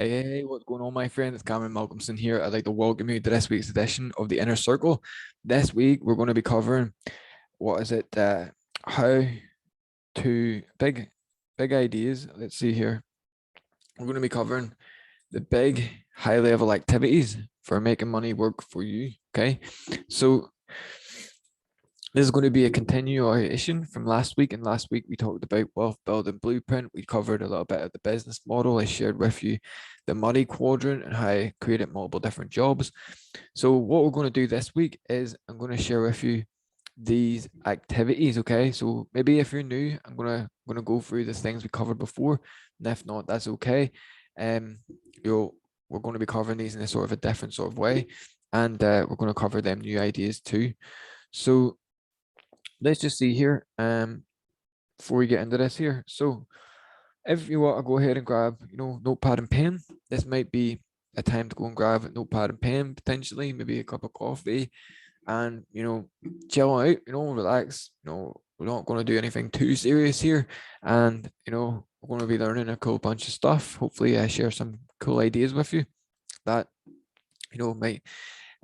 Hey, what's going on, my friend? It's Cameron Malcolmson here. I'd like to welcome you to this week's edition of the Inner Circle. This week, we're going to be covering what is it? How to big ideas. Let's see here. We're going to be covering the big high level activities for making money work for you. Okay, so this is going to be a continuation from last week. And last week we talked about wealth building blueprint. We covered a little bit of the business model. I shared with you the money quadrant and how I created multiple different jobs. So what we're going to do this week is I'm going to share with you these activities. Okay, so maybe if you're new, I'm gonna go through the things we covered before, and if not, that's okay. Um, you'll we're going to be covering these in a sort of a different sort of way, and we're going to cover them new ideas too. So let's just see here before we get into this here. So if you want to go ahead and grab, notepad and pen, this might be a time to go and grab a notepad and pen, potentially, maybe a cup of coffee, and chill out, relax. We're not going to do anything too serious here, and we're going to be learning a cool bunch of stuff. Hopefully I share some cool ideas with you that might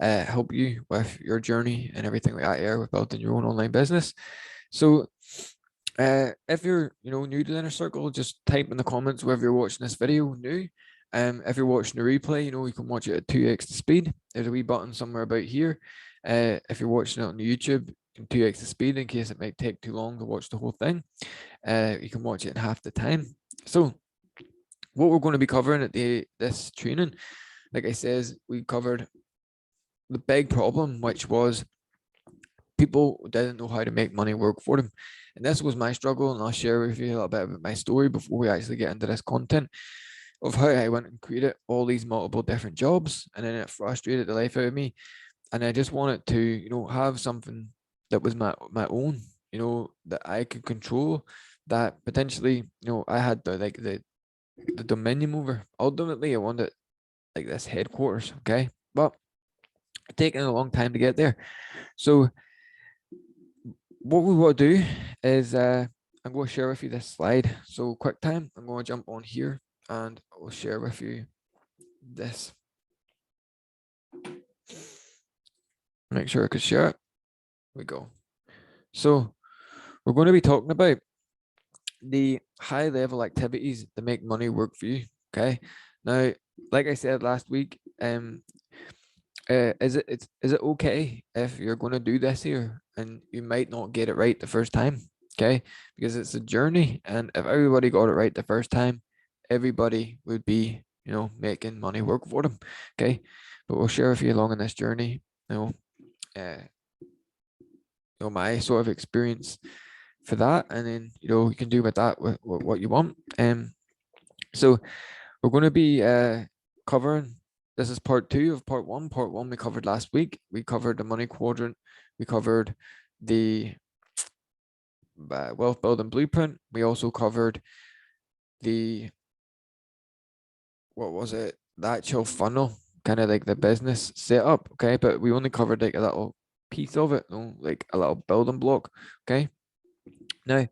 help you with your journey and everything like that here with building your own online business. So if you're new to the Inner Circle, just type in the comments whether you're watching this video new. If you're watching the replay, you can watch it at 2x the speed. There's a wee button somewhere about here. If you're watching it on YouTube in 2x the speed, in case it might take too long to watch the whole thing, you can watch it in half the time. So what we're going to be covering at this training, like I says, we covered the big problem, which was people didn't know how to make money work for them. And this was my struggle, and I'll share with you a little bit about my story before we actually get into this content of how I went and created all these multiple different jobs, and then it frustrated the life out of me. And I just wanted to, have something that was my own, that I could control, that potentially, I had the dominion over. Ultimately, I wanted like this headquarters, okay? But it's taken a long time to get there. So what we want to do is I'm going to share with you this slide. So quick time, I'm going to jump on here and I'll share with you this. Make sure I can share it. Here we go. So we're going to be talking about the high level activities that make money work for you. Okay. Now, like I said last week, is it okay if you're going to do this here and you might not get it right the first time? Okay, because it's a journey, and if everybody got it right the first time, everybody would be making money work for them. Okay, but we'll share with you along in this journey, uh, my sort of experience for that, and then you can do with that what you want. So we're going to be covering. This is part 2 of part 1. Part 1 we covered last week. We covered the money quadrant. We covered the wealth building blueprint. We also covered the the actual funnel, kind of like the business setup. Okay, but we only covered like a little piece of it, like a little building block. Okay, now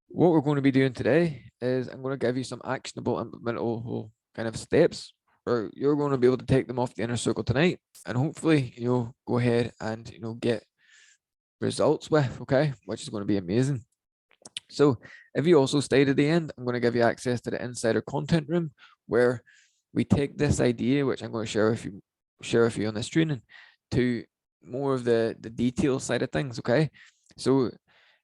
what we're going to be doing today is I'm going to give you some actionable, implementable kind of steps, or you're going to be able to take them off the Inner Circle tonight, and hopefully go ahead and get results with. Okay, which is going to be amazing. So if you also stay to the end, I'm going to give you access to the insider content room, where we take this idea, which I'm going to share with you on this training, to more of the detail side of things. Okay, so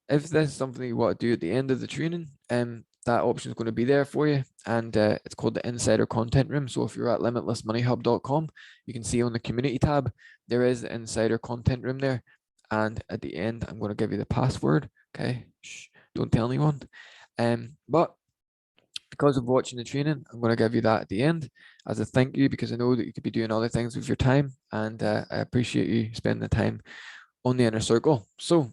if this is something you want to do at the end of the training, that option is going to be there for you, and it's called the insider content room. So if you're at limitlessmoneyhub.com, you can see on the community tab there is the insider content room there, and at the end I'm going to give you the password. Okay, shh, don't tell anyone. But because of watching the training, I'm going to give you that at the end as a thank you, because I know that you could be doing other things with your time, and I appreciate you spending the time on the Inner Circle. So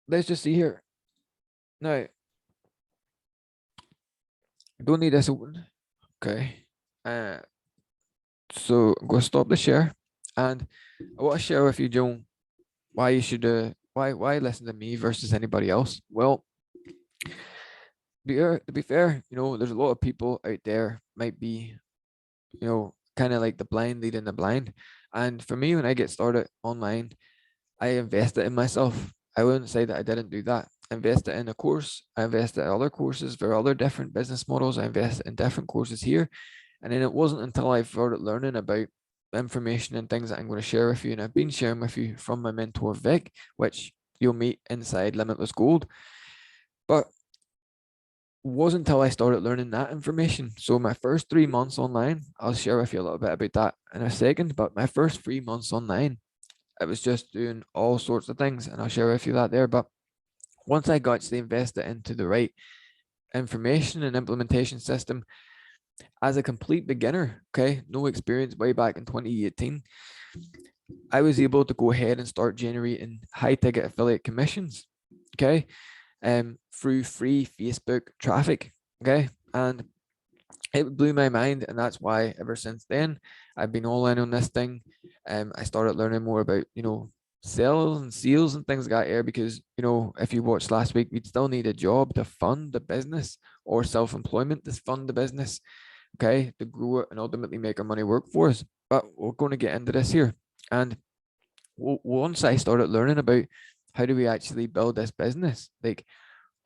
let's just see here. Now, I don't need this open. Okay. So I'm going to stop the share, and I want to share with you, Joan, why you should why listen to me versus anybody else. Well, To be fair, there's a lot of people out there might be, kind of like the blind leading the blind. And for me, when I get started online, I invested in myself. I wouldn't say that I didn't do that. I invested in a course. I invested in other courses for other different business models. I invested in different courses here. And then it wasn't until I started learning about information and things that I'm going to share with you. And I've been sharing with you from my mentor, Vic, which you'll meet inside Limitless Gold. But wasn't until I started learning that information. So my first 3 months online, I'll share with you a little bit about that in a second. But my first 3 months online, I was just doing all sorts of things, and I'll share with you that there. But once I got to invest it into the right information and implementation system as a complete beginner, okay, no experience way back in 2018, I was able to go ahead and start generating high ticket affiliate commissions, okay, through free Facebook traffic, okay, and it blew my mind, and that's why ever since then I've been all in on this thing. I started learning more about sales and sales and things like that here, because if you watched last week, we'd still need a job to fund the business, or self-employment to fund the business, okay, to grow it and ultimately make our money work for us. But we're going to get into this here, and once I started learning about how do we actually build this business, like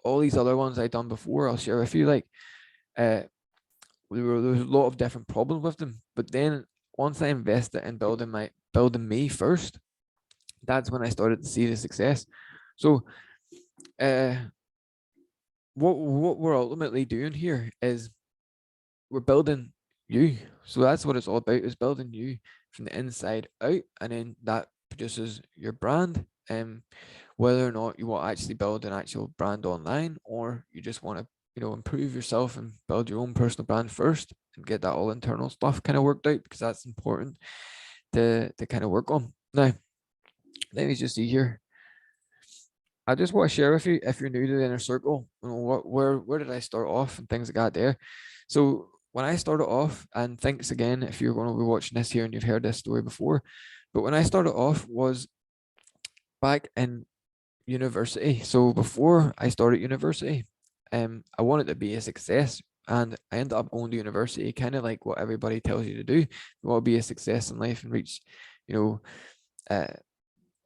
all these other ones I done before, I'll share with you, like uh there was a lot of different problems with them. But then once I invested in building me first, that's when I started to see the success. So uh what we're ultimately doing here is we're building you. So that's what it's all about, is building you from the inside out, and then that produces your brand. Whether or not you want to actually build an actual brand online, or you just want to improve yourself and build your own personal brand first and get that all internal stuff kind of worked out, because that's important to kind of work on. Now, let me just see here. I just want to share with you, if you're new to the inner circle, where did I start off and things like that there. So when I started off, and thanks again if you're going to be watching this here and you've heard this story before, but when I started off was back in university. So before I started university, I wanted to be a success, and I ended up going to university, kind of like what everybody tells you to do. You want to be a success in life and reach, you know, uh,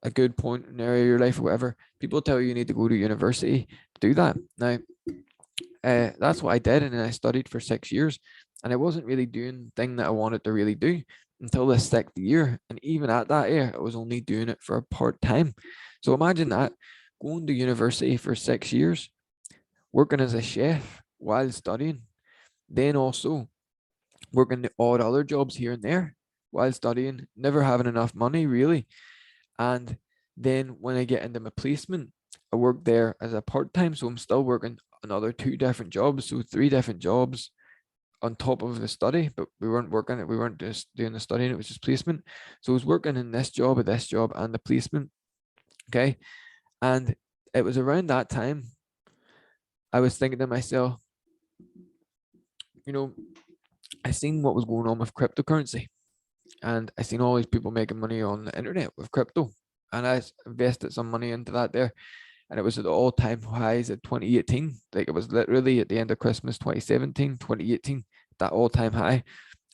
a good point in area of your life or whatever. People tell you you need to go to university to do that. Now, that's what I did, and then I studied for 6 years, and I wasn't really doing the thing that I wanted to really do until the sixth year. And even at that year, I was only doing it for part time. So imagine that, going to university for 6 years, working as a chef while studying, then also working the odd other jobs here and there while studying, never having enough money really. And then when I get into my placement, I work there as a part time. So I'm still working another two different jobs. So three different jobs on top of the study, but we weren't working it. We weren't just doing the studying. It was just placement. So I was working in this job, and the placement. Okay. And it was around that time I was thinking to myself, you know, I seen what was going on with cryptocurrency, and I seen all these people making money on the internet with crypto. And I invested some money into that there, and it was at the all-time highs at 2018. Like, it was literally at the end of Christmas 2017, 2018, that all-time high.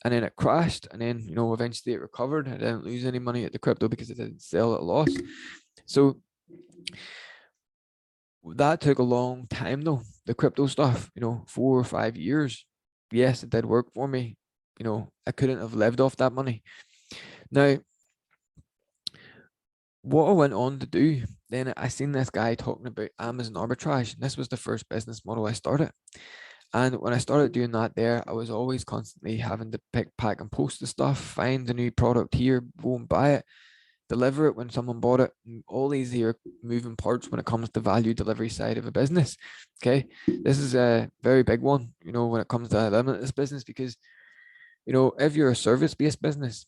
And then it crashed, and then eventually it recovered. I didn't lose any money at the crypto because it didn't sell at a loss. So that took a long time though. The crypto stuff, 4 or 5 years. Yes, it did work for me. I couldn't have lived off that money. Now, what I went on to do, then I seen this guy talking about Amazon arbitrage. And this was the first business model I started. And when I started doing that there, I was always constantly having to pick, pack, and post the stuff, find a new product here, go and buy it, deliver it when someone bought it. All these here moving parts when it comes to value delivery side of a business. Okay. This is a very big one, when it comes to limitless business, because, if you're a service-based business,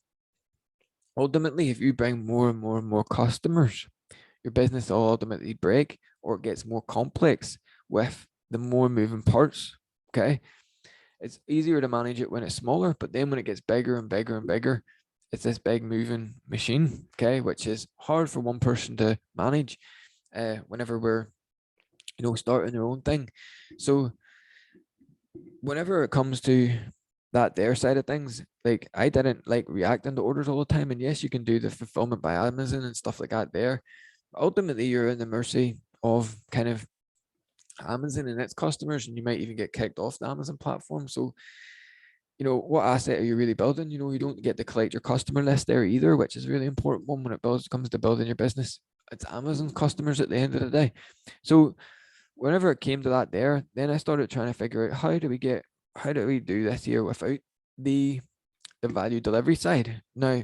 ultimately, if you bring more and more and more customers, your business will ultimately break, or it gets more complex with the more moving parts. Okay. It's easier to manage it when it's smaller, but then when it gets bigger and bigger and bigger, it's this big moving machine, okay, which is hard for one person to manage whenever we're, starting their own thing. So whenever it comes to that their side of things, like I didn't like reacting to orders all the time. And yes, you can do the fulfillment by Amazon and stuff like that there. Ultimately, you're in the mercy of kind of Amazon and its customers, and you might even get kicked off the Amazon platform. So, what asset are you really building? You don't get to collect your customer list there either, which is a really important one when comes to building your business. It's Amazon customers at the end of the day. So whenever it came to that there, then I started trying to figure out how do we do this here without the value delivery side. Now,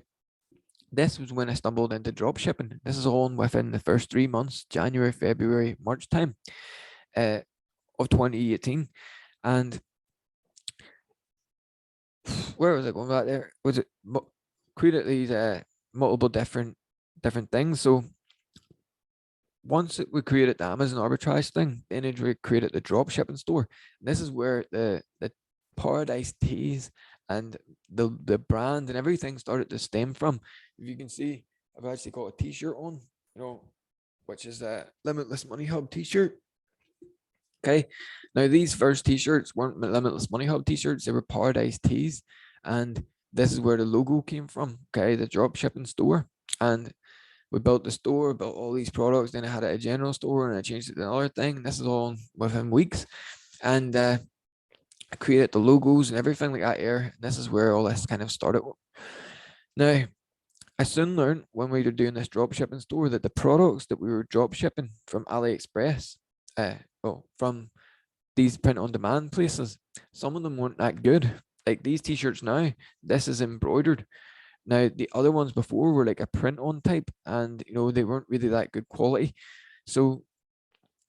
this was when I stumbled into drop shipping. This is all within the first 3 months, January, February, March time uh, of 2018. And where was I going back there? Was it created these multiple different things? So once we created the Amazon arbitrage thing, then we created the drop shipping store. And this is where the Paradise Teas and the brand and everything started to stem from. If you can see, I've actually got a t-shirt on, which is a Limitless Money Hub t-shirt. Okay. Now these first t-shirts weren't Limitless Money Hub t-shirts, they were Paradise Teas. And this is where the logo came from. Okay, the drop shipping store. And we built the store, built all these products. Then I had a general store and I changed it to another thing. This is all within weeks. And I created the logos and everything like that here. And this is where all this kind of started. Now, I soon learned when we were doing this drop shipping store that the products that we were drop shipping from AliExpress, from these print on demand places, some of them weren't that good. Like these t-shirts now, this is embroidered. Now, the other ones before were like a print on type and, they weren't really that good quality. So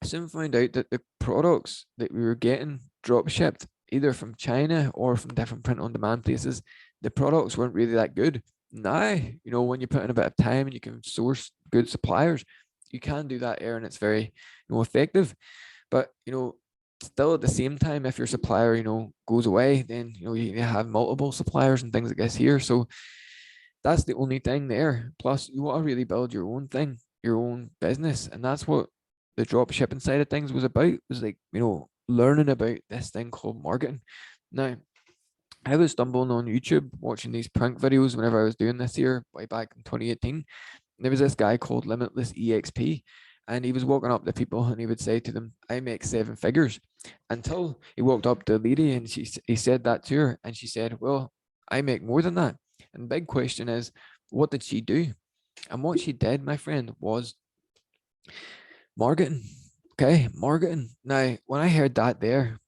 I soon found out that the products that we were getting drop shipped either from China or from different print on demand places, the products weren't really that good. Now, when you put in a bit of time and you can source good suppliers, you can do that there and it's very, effective. But, still at the same time, if your supplier, goes away, then, you have multiple suppliers and things like this here. So that's the only thing there. Plus, you want to really build your own thing, your own business. And that's what the drop shipping side of things was about, was like, learning about this thing called marketing. Now, I was stumbling on YouTube watching these prank videos whenever I was doing this here way back in 2018. There was this guy called Limitless EXP, and he was walking up to people and he would say to them, I make 7 figures. Until he walked up to a lady and he said that to her, and she said, well, I make more than that. And the big question is, what did she do? And what she did, my friend, was marketing. Okay, marketing. Now, when I heard that there,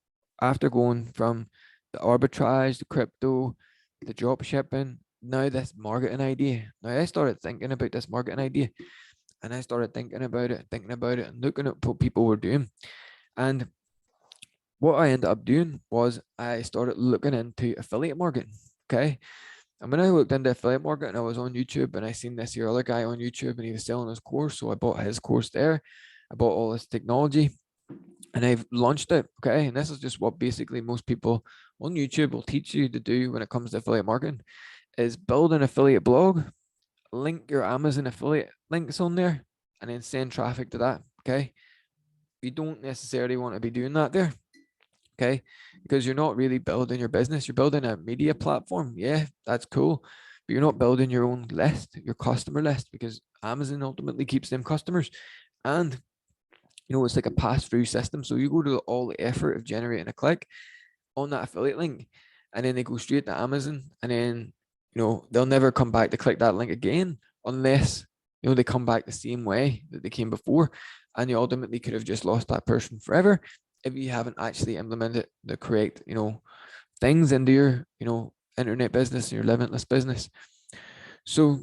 after going from the arbitrage, the crypto, the drop shipping, now this marketing idea. Now I started thinking about this marketing idea and I started thinking about it and looking at what people were doing. And what I ended up doing was I started looking into affiliate marketing. Okay. And when I looked into affiliate marketing, I was on YouTube and I seen this here other guy on YouTube and he was selling his course. So I bought his course there. I bought all this technology and I've launched it. Okay. And this is just what basically most people on YouTube will teach you to do when it comes to affiliate marketing is build an affiliate blog, link your Amazon affiliate links on there, and then send traffic to that. Okay. You don't necessarily want to be doing that there. Okay. Because you're not really building your business. You're building a media platform. Yeah, that's cool. But you're not building your own list, your customer list, because Amazon ultimately keeps them customers. And it's like a pass-through system. So you go to all the effort of generating a click on that affiliate link, and then they go straight to Amazon, and then they'll never come back to click that link again unless they come back the same way that they came before, and you ultimately could have just lost that person forever if you haven't actually implemented the correct things into your internet business, your limitless business. So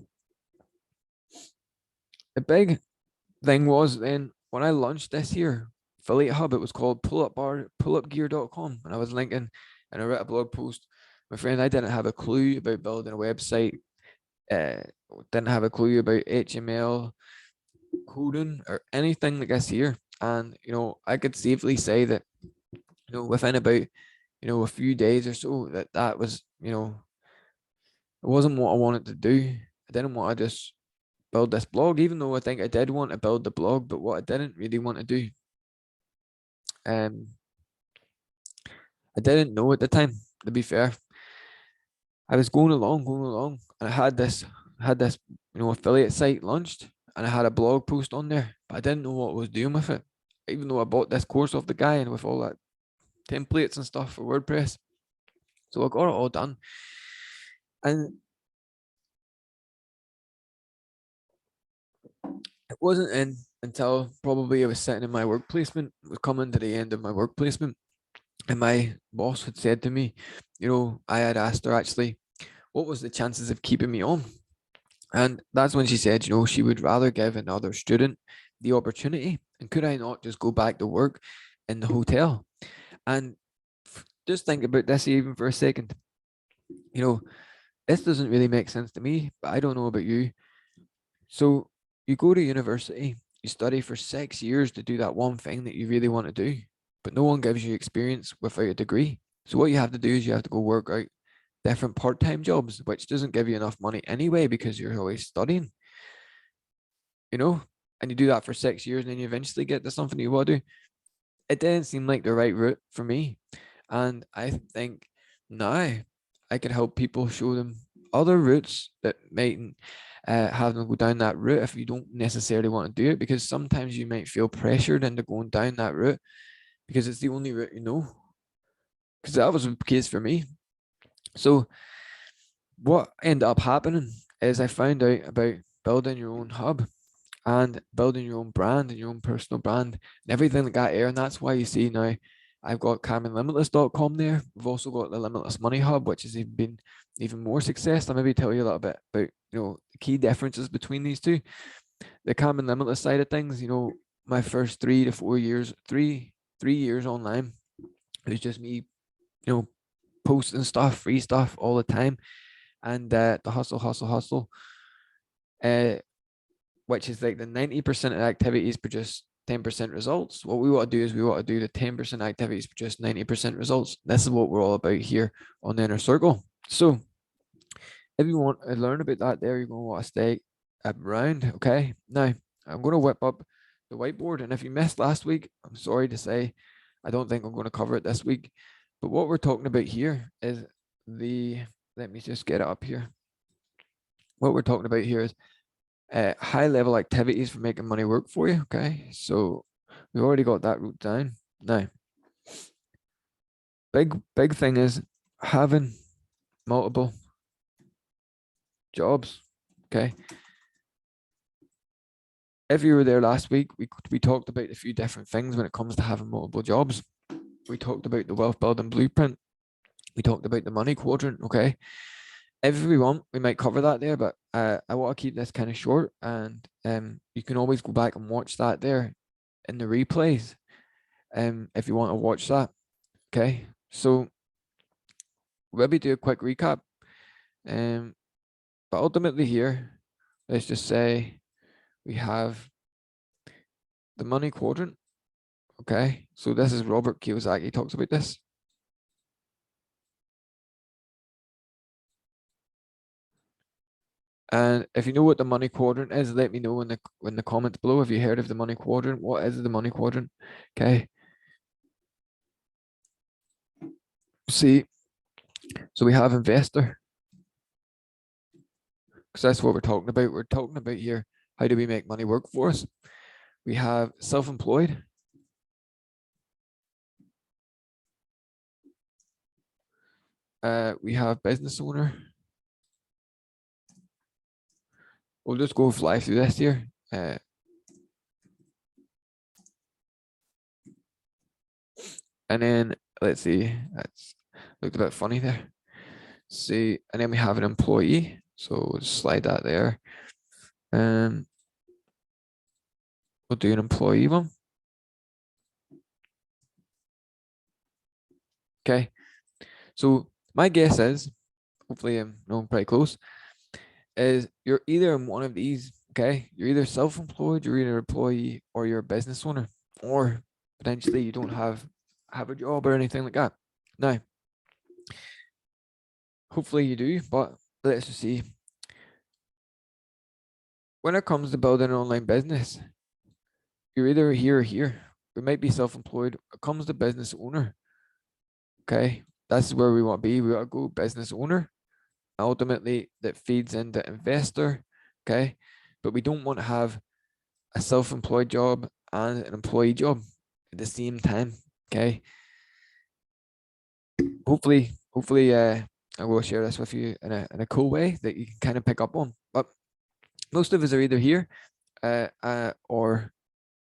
the big thing was then when I launched this here affiliate hub, it was called pullupgear.com, and I was linking and I wrote a blog post. My friend, I didn't have a clue about building a website, didn't have a clue about HTML coding or anything like this here. And I could safely say that within about a few days or so that was it wasn't what I wanted to do. I didn't want to just build this blog, even though I think I did want to build the blog, but what I didn't really want to do I didn't know at the time, to be fair. I was going along, and I had this affiliate site launched, and I had a blog post on there, but I didn't know what I was doing with it. Even though I bought this course off the guy and with all that templates and stuff for WordPress. So I got it all done. And it wasn't in until probably I was sitting in my work placement, was coming to the end of my work placement, and my boss had said to me, I had asked her actually, what was the chances of keeping me on? And that's when she said, she would rather give another student the opportunity. And could I not just go back to work in the hotel? And just think about this even for a second. This doesn't really make sense to me, but I don't know about you. So you go to university, you study for 6 years to do that one thing that you really want to do, but no one gives you experience without a degree. So what you have to do is you have to go work out different part-time jobs, which doesn't give you enough money anyway because you're always studying, and you do that for 6 years and then you eventually get to something you want to do. It didn't seem like the right route for me. And I think now I can help people, show them other routes that mightn't have them go down that route if you don't necessarily want to do it, because sometimes you might feel pressured into going down that route because it's the only route you know. Because that was the case for me. So what ended up happening is I found out about building your own hub and building your own brand and your own personal brand and everything like that there. And that's why you see now I've got Cameronlimitless.com there. We've also got the Limitless Money Hub, which has been even more success. I'll maybe tell you a little bit about, the key differences between these two. The Cameronlimitless side of things, my first 3 to 4 years, three years online, it was just me, posting stuff, free stuff all the time. And the hustle, hustle, hustle. Which is like the 90% of activities produce 10% results. What we want to do is we want to do the 10% activities produce 90% results. This is what we're all about here on the Inner Circle. So if you want to learn about that there, you're going to want to stay around. Okay. Now I'm going to whip up the whiteboard. And if you missed last week, I'm sorry to say, I don't think I'm going to cover it this week. But what we're talking about here is let me just get it up here. What we're talking about here is high level activities for making money work for you. Okay, so we've already got that route down. Now, big thing is having multiple jobs. Okay, if you were there last week, we talked about a few different things when it comes to having multiple jobs. We talked about the wealth building blueprint. We talked about the money quadrant. Okay, if we want, we might cover that there, but I want to keep this kind of short, and you can always go back and watch that there in the replays, if you want to watch that. Okay, so we'll maybe do a quick recap, but ultimately here, let's just say we have the money quadrant. Okay, so this is Robert Kiyosaki talks about this. And if you know what the money quadrant is, let me know in the comments below. Have you heard of the money quadrant? What is the money quadrant? Okay. See, so we have investor, because that's what we're talking about. We're talking about here, how do we make money work for us? We have self-employed. We have business owner. We'll just go fly through this here. And then let's see, that's looked a bit funny there. See, and then we have an employee. So we'll just slide that there. We'll do an employee one. Okay. So my guess is, hopefully I'm pretty close, is you're either in one of these. Okay, you're either self-employed, you're either an employee, or you're a business owner, or potentially you don't have a job or anything like that. Now, hopefully you do, but let's just see. When it comes to building an online business, you're either here or here. We might be self-employed. It comes to business owner. Okay, that's where we want to be. We want to go business owner. Ultimately, that feeds into investor. Okay, but we don't want to have a self-employed job and an employee job at the same time. Okay, hopefully, I will share this with you in a cool way that you can kind of pick up on. But most of us are either here or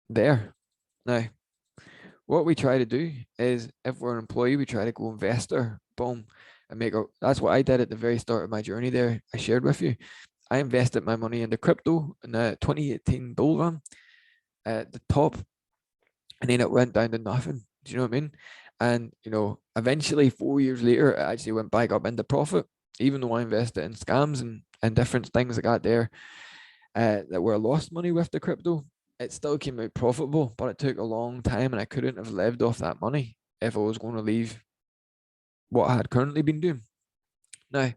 there. Now, what we try to do is, if we're an employee, we try to go investor, boom, and make a. That's what I did at the very start of my journey. There, I shared with you. I invested my money into crypto in the 2018 bull run at the top, and then it went down to nothing. Do you know what I mean? And eventually 4 years later, it actually went back up into profit, even though I invested in scams and different things I got there that were lost money with the crypto. It still came out profitable, but it took a long time, and I couldn't have lived off that money if I was going to leave what I had currently been doing. Now,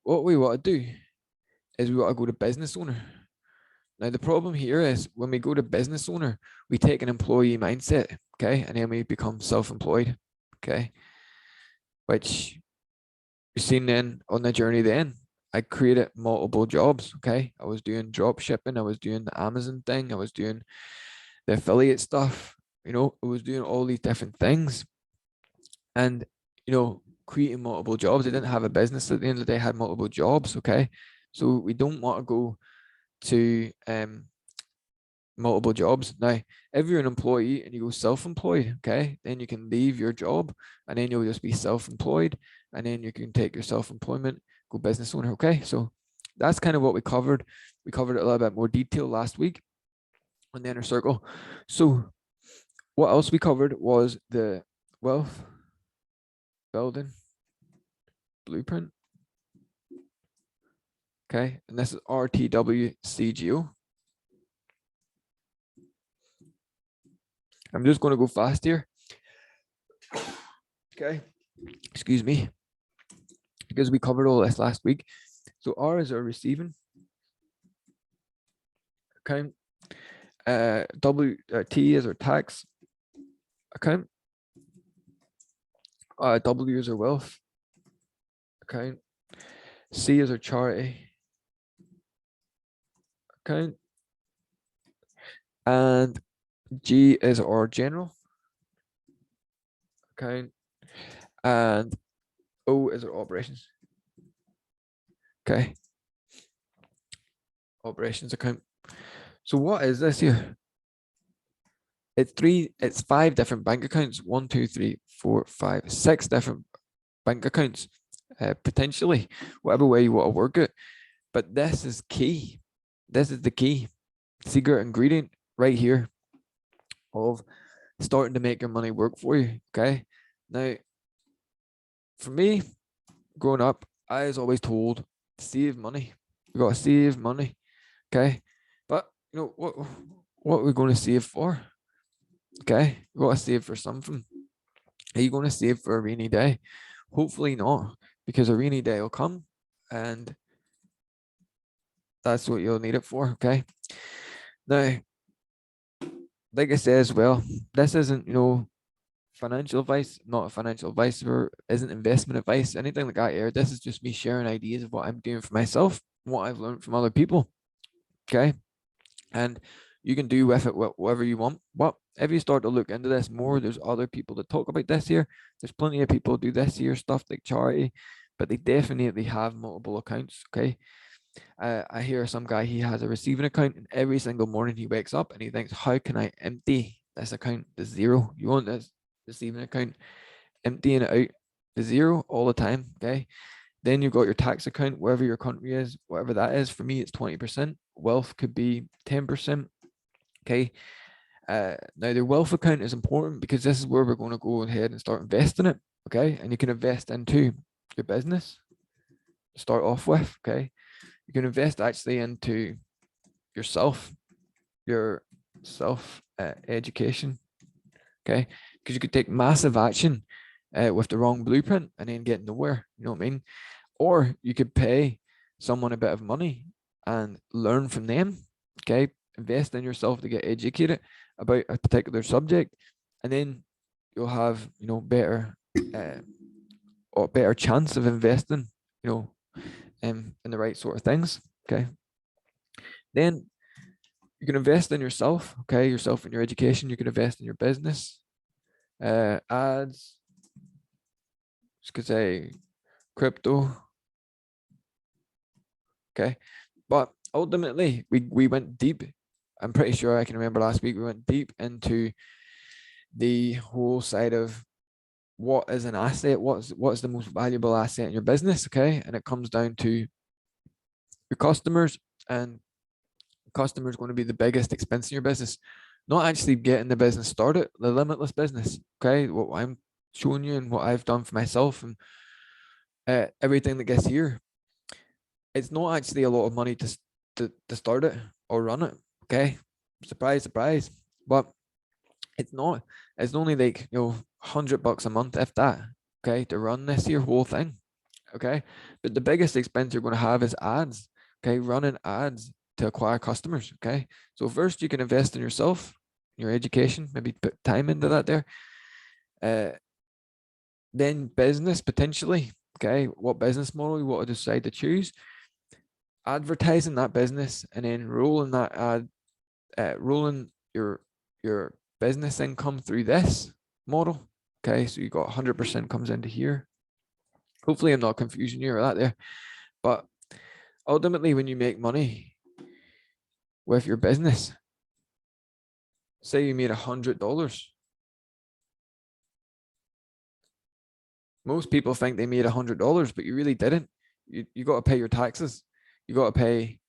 what we want to do is we want to go to business owner. Now, the problem here is when we go to business owner, we take an employee mindset, okay, and then we become self-employed, okay, which you've seen then on the journey then. I created multiple jobs, okay. I was doing drop shipping, I was doing the Amazon thing, I was doing the affiliate stuff, I was doing all these different things. And, creating multiple jobs. I didn't have a business at the end of the day, I had multiple jobs, okay. So we don't want to go to multiple jobs. Now, if you're an employee and you go self-employed, okay, then you can leave your job and then you'll just be self-employed, and then you can take your self-employment, go business owner, okay. So that's kind of what we covered. We covered it a little bit more detail last week on the inner circle. So what else we covered was the wealth building blueprint, okay, and this is RTWCGO. I'm just going to go fast here, okay, excuse me, because we covered all this last week. So R is our receiving account, T is our tax account, W is our wealth account, C is our charity account, and G is our general account, and O is our operations. Okay. Operations account. So what is this here? It's 5 different bank accounts. 1, 2, 3, 4, 5, 6 different bank accounts, potentially, whatever way you want to work it. But this is key. This is the key secret ingredient right here of starting to make your money work for you. Okay. Now, for me, growing up, I was always told save money. You got to save money. Okay. But what are we going to save for? Okay. You got to save for something. Are you going to save for a rainy day? Hopefully not, because a rainy day will come and that's what you'll need it for. Okay. Now, like I said as well, this isn't, financial advice, not financial advice, or isn't investment advice, anything like that here. This is just me sharing ideas of what I'm doing for myself, what I've learned from other people. Okay. And you can do with it whatever you want. But if you start to look into this more, there's other people that talk about this here. There's plenty of people who do this here stuff like charity, but they definitely have multiple accounts. Okay. I hear some guy, he has a receiving account, and every single morning he wakes up and he thinks, how can I empty this account to zero? You want this receiving account, emptying it out to zero all the time. Okay. Then you've got your tax account, wherever your country is, whatever that is. For me, it's 20%. Wealth could be 10%. Okay. Now the wealth account is important because this is where we're going to go ahead and start investing it. Okay. And you can invest into your business to start off with. Okay. You can invest actually into yourself, your self education. Okay. Because you could take massive action with the wrong blueprint and then get nowhere. You know what I mean? Or you could pay someone a bit of money and learn from them. Okay. Invest in yourself to get educated about a particular subject, and then you'll have, better or better chance of investing, in the right sort of things. Okay. Then you can invest in yourself. Okay, yourself in your education. You can invest in your business. Ads. Just could say crypto. Okay, but ultimately we went deep. I'm pretty sure I can remember last week we went deep into the whole side of what is an asset, what's the most valuable asset in your business. Okay, and it comes down to your customers, and customers going to be the biggest expense in your business, not actually getting the business started, the limitless business. Okay, what I'm showing you and what I've done for myself, and everything that gets here, it's not actually a lot of money to start it or run it. Okay, surprise, surprise. But it's not. It's only like $100 a month, if that. Okay, to run this here whole thing. Okay, but the biggest expense you're going to have is ads. Okay, running ads to acquire customers. Okay, so first you can invest in yourself, your education, maybe put time into that there. Then business potentially. Okay, what business model you want to decide to choose, advertising that business, and then rolling that ad, rolling your business income through this model. Okay, so you got 100% comes into here. Hopefully I'm not confusing you or that there, but ultimately when you make money with your business, say you made $100, most people think they made $100, but you really didn't. You got to pay your taxes. You got to pay,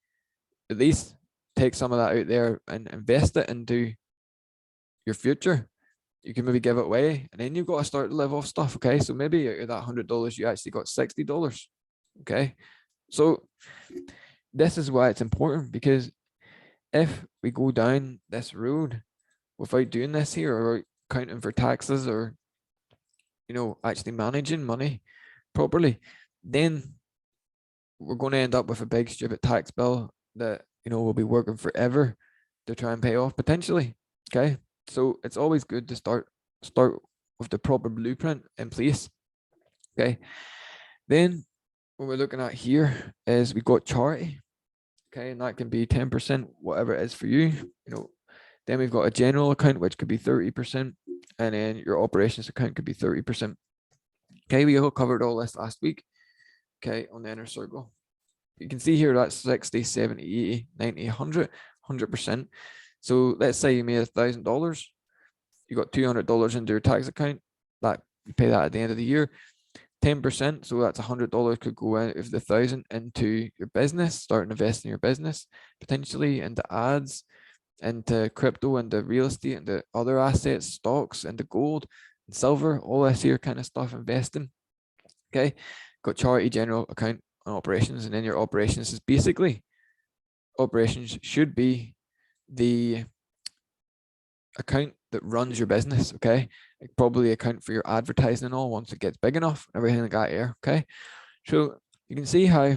at least take some of that out there and invest it into your future. You can maybe give it away, and then you've got to start to live off stuff. Okay, so maybe out of that $100 you actually got $60. Okay, so this is why it's important, because if we go down this road without doing this here, or accounting for taxes, or actually managing money properly, then we're going to end up with a big stupid tax bill that we'll be working forever to try and pay off potentially. Okay, so it's always good to start with the proper blueprint in place. Okay, then what we're looking at here is we got charity. Okay, and that can be 10%, whatever it is for you. Then we've got a general account, which could be 30%, and then your operations account could be 30%. Okay, we all covered all this last week. Okay, on the inner circle, you can see here that's 60, 70, 80, 90, 100, 100%. So let's say you made $1,000, you got $200 into your tax account, that you pay that at the end of the year. 10%, so that's $100 could go out of the 1,000 into your business, start investing in your business, potentially into ads, into crypto, into real estate, into other assets, stocks, into gold and silver, all this here kind of stuff, investing. Okay, got charity, general account, and operations, and then your operations is basically, operations should be the account that runs your business. Okay, it probably account for your advertising and all once it gets big enough, everything like that here. Okay, so you can see how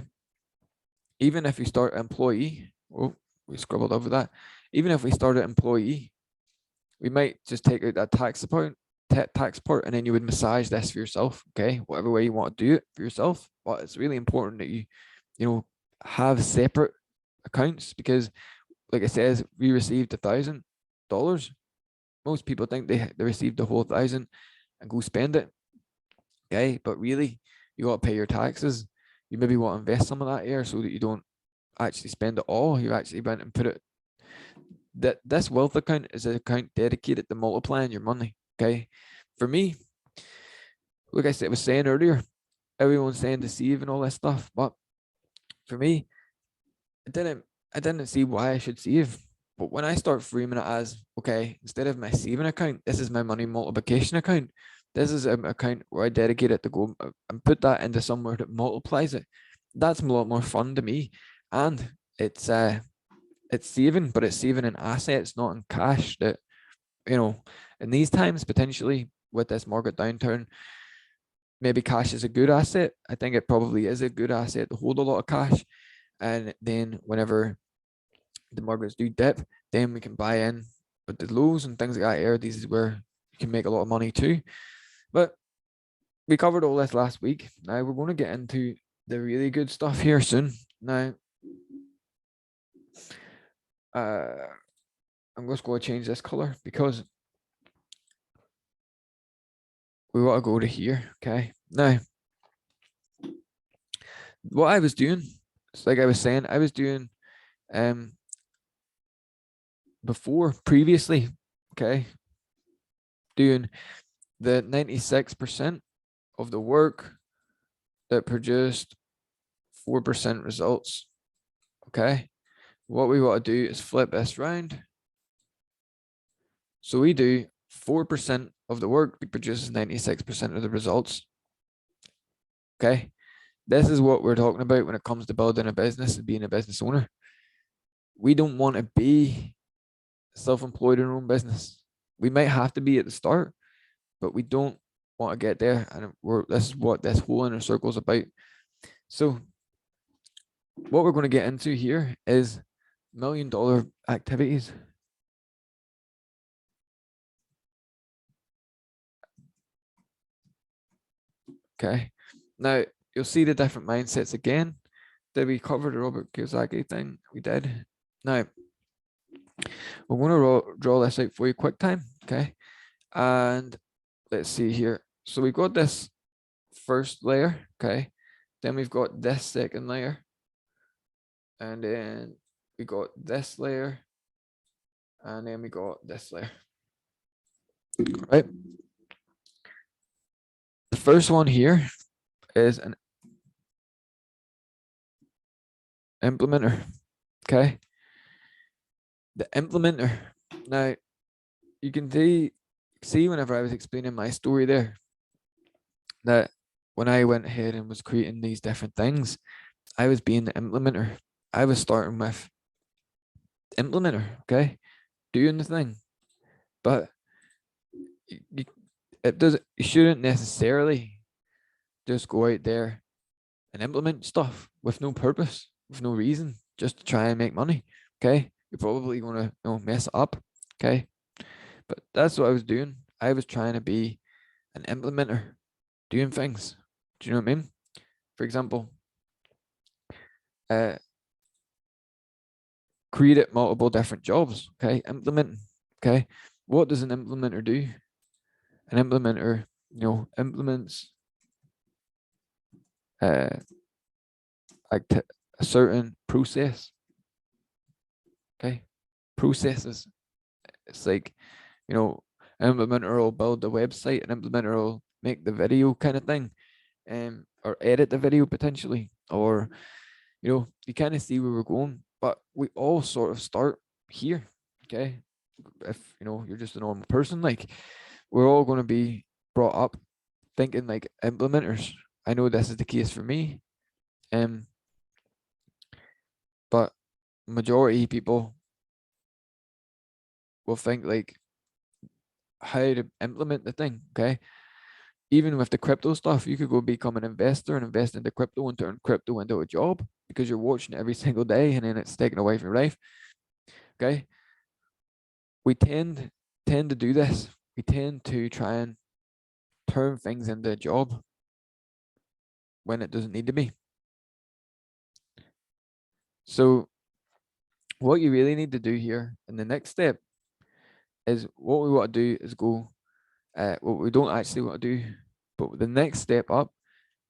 even if you start employee, oh, we scribbled over that, even if we start an employee, we might just take out that tax part, and then you would massage this for yourself. Okay, whatever way you want to do it for yourself, but it's really important that you have separate accounts, because like it says, we received $1,000. Most people think they received the whole 1,000 and go spend it. Okay, but really you got to pay your taxes. You maybe want to invest some of that here so that you don't actually spend it all. You actually went and put it, that this wealth account is an account dedicated to multiplying your money. Okay, for me, like I was saying earlier, everyone's saying to save and all this stuff, but for me, I didn't see why I should save. But when I start framing it as, okay, instead of my saving account, this is my money multiplication account. This is an account where I dedicate it to go and put that into somewhere that multiplies it. That's a lot more fun to me, and it's saving, but it's saving in assets, not in cash. That in these times, potentially with this market downturn, maybe cash is a good asset. I think it probably is a good asset to hold a lot of cash, and then whenever the markets do dip, then we can buy in with the lows and things like that. This is where you can make a lot of money too. But we covered all this last week. Now we're going to get into the really good stuff here soon. Now, I'm just going to change this color because we want to go to here. Okay. Now, what I was doing, it's like I was saying, I was doing previously, okay, doing the 96% of the work that produced 4% results. Okay. What we want to do is flip this round. So we do 4% of the work that produces 96% of the results. Okay. This is what we're talking about when it comes to building a business and being a business owner. We don't want to be self-employed in our own business. We might have to be at the start, but we don't want to get there. And this is what this whole inner circle is about. So what we're going to get into here is $1 million activities. Okay. Now you'll see the different mindsets again. Did we cover the Robert Kiyosaki thing? We did. Now we're going to draw this out for you quick time. Okay. And let's see here. So we've got this first layer. Okay. Then we've got this second layer. And then we got this layer. And then we got this layer. Right. The first one here is an implementer. Okay. The implementer. Now you can see whenever I was explaining my story there, that when I went ahead and was creating these different things, I was being the implementer. I was starting with implementer, okay, doing the thing, but you shouldn't necessarily just go out there and implement stuff with no purpose, with no reason, just to try and make money. Okay, you're probably going to mess it up. Okay, but that's what I was doing. I was trying to be an implementer, doing things. Do you know what I mean? For example, created multiple different jobs. Okay, implementing. Okay, what does an implementer do? An implementer, implements like a certain process. Okay, processes. It's like, an implementer will build the website, an implementer will make the video kind of thing, or edit the video potentially, or you kind of see where we're going, but we all sort of start here. Okay, if you're just a normal person, like, we're all going to be brought up thinking like implementers. I know this is the case for me, but majority of people will think like how to implement the thing. Okay, even with the crypto stuff, you could go become an investor and invest into crypto and turn crypto into a job because you're watching it every single day and then it's taken away from your life. Okay, we tend to do this. We tend to try and turn things into a job when it doesn't need to be. So what you really need to do here in the next step is, what we want to do is go, what we don't actually want to do, but the next step up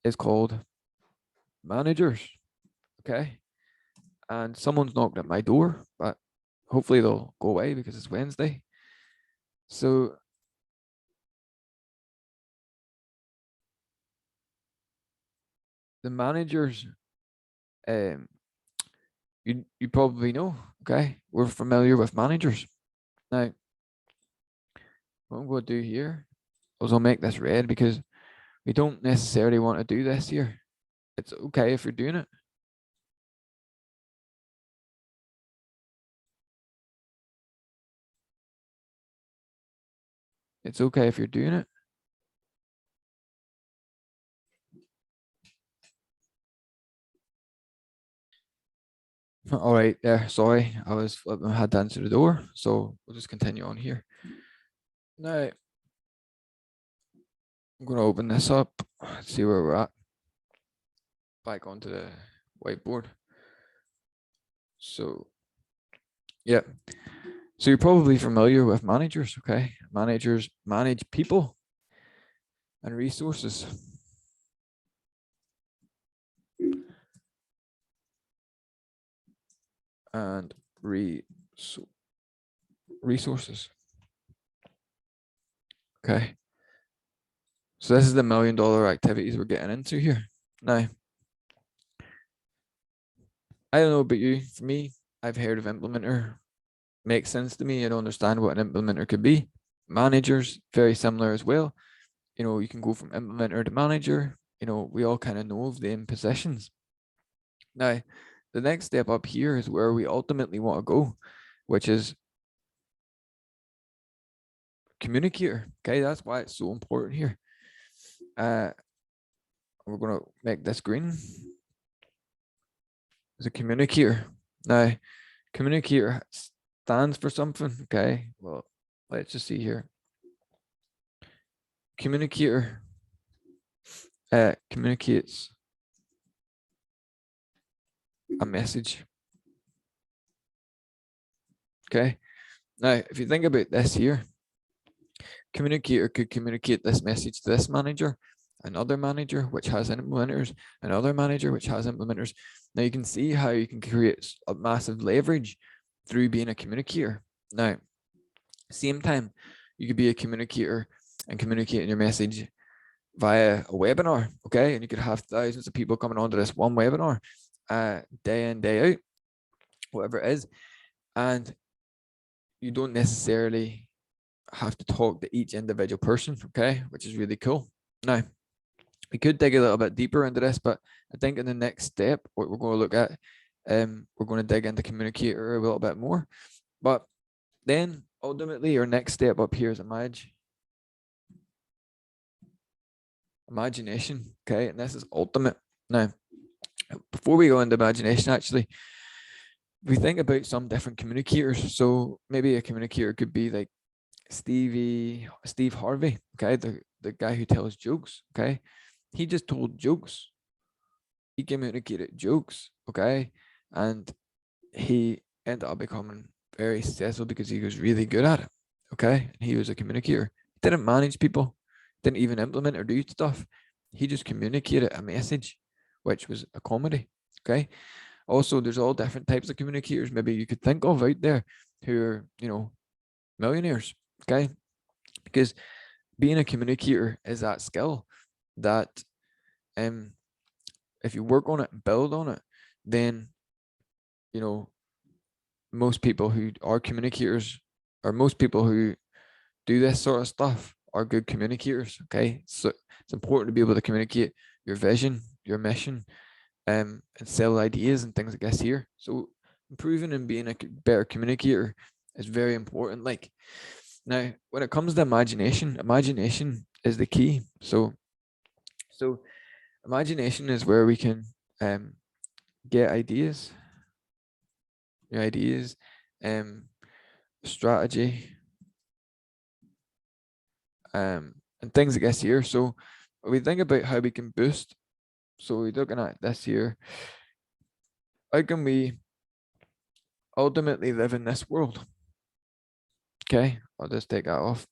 is called managers. Okay, and someone's knocked at my door, but hopefully they'll go away because it's Wednesday. So the managers, you probably know. Okay, we're familiar with managers. Now what I'm going to do here is I'll make this red because we don't necessarily want to do this here. It's okay if you're doing it. It's okay if you're doing it. All right, there. Sorry, I had to answer the door, so we'll just continue on here. Now, I'm going to open this up, see where we're at. Back onto the whiteboard. So, yeah. So you're probably familiar with managers, okay? Managers manage people and resources. And resources. Okay. So this is the $1 million activities we're getting into here. Now, I don't know about you. For me, I've heard of implementer. Makes sense to me. I don't understand what an implementer could be. Managers, very similar as well. You know, you can go from implementer to manager. You know, we all kind of know of the positions. Now, the next step up here is where we ultimately want to go, which is communicator. Okay, that's why it's so important here. We're going to make this green. As a communicator. Now, communicator stands for something. Okay, well, let's just see here. Communicator communicates a message. Okay, now if you think about this here, communicator could communicate this message to this manager, another manager which has implementers, another manager which has implementers. Now you can see how you can create a massive leverage through being a communicator. Now, same time, you could be a communicator and communicating your message via a webinar, okay? And you could have thousands of people coming onto this one webinar day in, day out, whatever it is. And you don't necessarily have to talk to each individual person, okay? Which is really cool. Now, we could dig a little bit deeper into this, but I think in the next step, what we're going to look at, we're going to dig into communicator a little bit more. But then ultimately, our next step up here is imagination, okay? And this is ultimate. Now, before we go into imagination, actually, we think about some different communicators. So maybe a communicator could be like Steve Harvey, okay? The guy who tells jokes, okay? He just told jokes. He communicated jokes, okay? And he ended up becoming very successful because he was really good at it, okay? And he was a communicator. He didn't manage people, didn't even implement or do stuff. He just communicated a message, which was a comedy, okay? Also, there's all different types of communicators maybe you could think of out there who are, you know, millionaires, okay? Because being a communicator is that skill that if you work on it and build on it, then, you know, most people who are communicators or most people who do this sort of stuff are good communicators, okay? So it's important to be able to communicate your vision, your mission, and sell ideas and things like this here. So improving and being a better communicator is very important. Like, now, when it comes to imagination is the key. So imagination is where we can get ideas, new ideas, strategy, and things like this here. So we think about how we can boost. So we're looking at this here. How can we ultimately live in this world? Okay, I'll just take that off.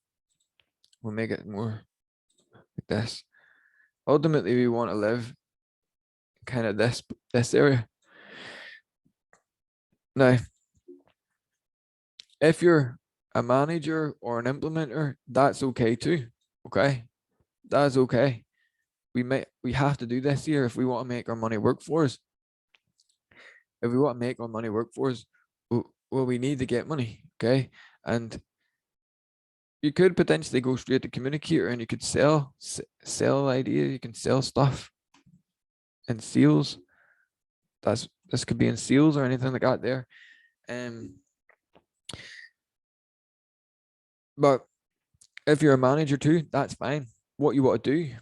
We'll make it more like this. Ultimately, we want to live kind of this area. Now, if you're a manager or an implementer, that's okay too. Okay, that's okay. We have to do this here if we want to make our money work for us. If we want to make our money work for us, well, we need to get money. Okay, and you could potentially go straight to communicator and you could sell ideas. You can sell stuff and sales. This could be in sales or anything like that there. But if you're a manager too, that's fine. What you want to do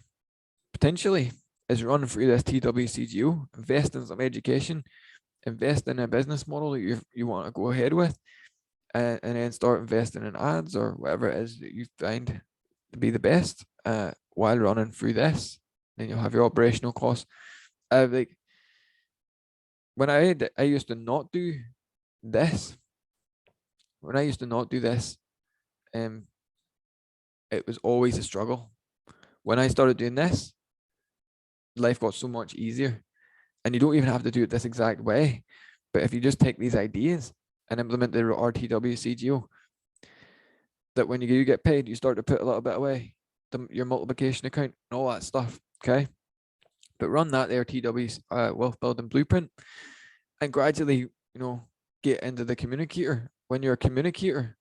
potentially is run through this TWCGO, invest in some education, invest in a business model that you want to go ahead with, and then start investing in ads or whatever it is that you find to be the best. while running through this. Then you'll have your operational costs. Like when I used to not do this, when I used to not do this, um, it was always a struggle. When I started doing this, life got so much easier. And you don't even have to do it this exact way. But if you just take these ideas and implement the RTW CGO, that when you get paid, you start to put a little bit away, your multiplication account, and all that stuff. Okay. But run that there TW wealth building blueprint and gradually, get into the communicator. When you're a communicator,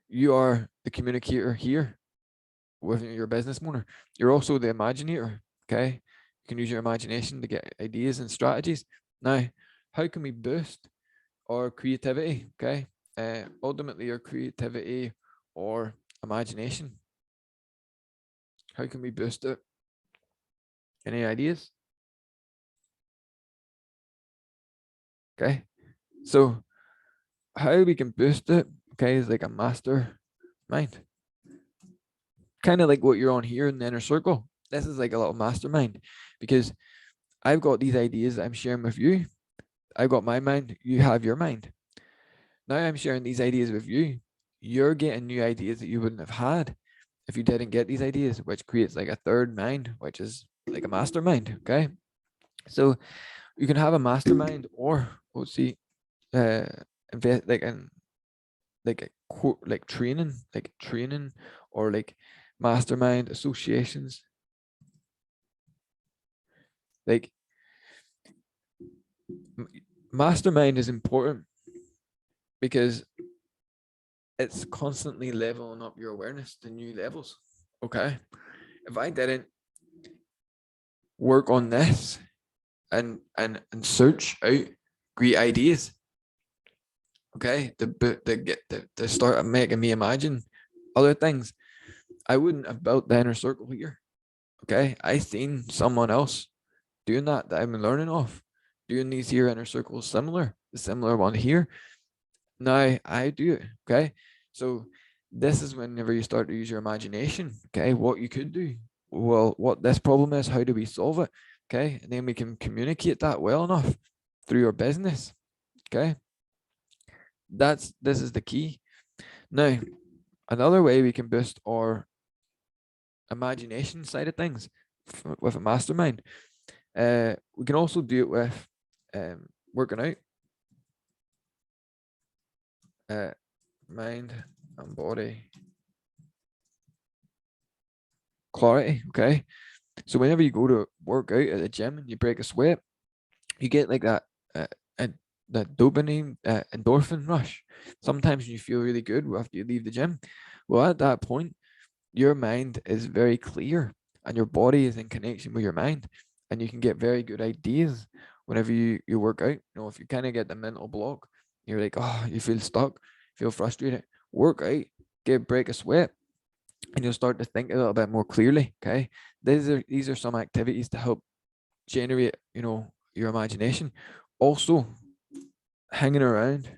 you are the communicator here with your business owner. You're also the imaginator. Okay. You can use your imagination to get ideas and strategies. Now, how can we boost our creativity? Okay. Ultimately, your creativity or imagination. How can we boost it? Any ideas? Okay. So, how we can boost it, okay, is like a master mind. Kind of like what you're on here in the inner circle. This is like a little mastermind because I've got these ideas that I'm sharing with you. I've got my mind, you have your mind. Now I'm sharing these ideas with you. You're getting new ideas that you wouldn't have had if you didn't get these ideas, which creates like a third mind, which is like a mastermind. Okay. So you can have a mastermind or we'll see invest like in like training or like mastermind associations. Like mastermind is important because it's constantly leveling up your awareness to new levels. Okay. If I didn't work on this and search out great ideas, okay, to start making me imagine other things, I wouldn't have built the inner circle here. Okay. I seen someone else doing that I've been learning off, doing these here inner circles the similar one here. Now I do it. Okay. So this is whenever you start to use your imagination. Okay. What you could do. Well, what this problem is, how do we solve it? Okay. And then we can communicate that well enough through your business. Okay. This is the key. Now, another way we can boost our imagination side of things with a mastermind. We can also do it with working out. Mind and body clarity. Okay. So whenever you go to work out at the gym and you break a sweat, you get like that and that dopamine endorphin rush. Sometimes you feel really good after you leave the gym. Well, at that point, your mind is very clear and your body is in connection with your mind, and you can get very good ideas whenever you work out. If you kind of get the mental block, you're like, oh, you feel stuck, feel frustrated, work out, break a sweat, and you'll start to think a little bit more clearly. Okay. These are some activities to help generate, your imagination. Also, hanging around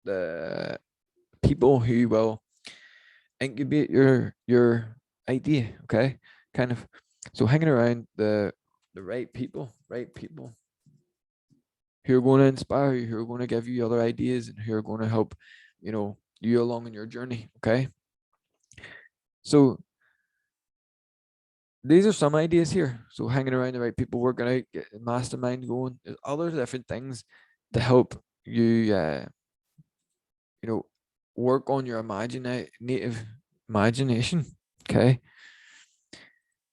the people who will incubate your idea. Okay. Kind of. So hanging around the right people who are going to inspire you, who are going to give you other ideas, and who are going to help, you along in your journey. Okay. So these are some ideas here. So hanging around the right people, working out, getting mastermind going. There's other different things to help you, work on your native imagination. Okay.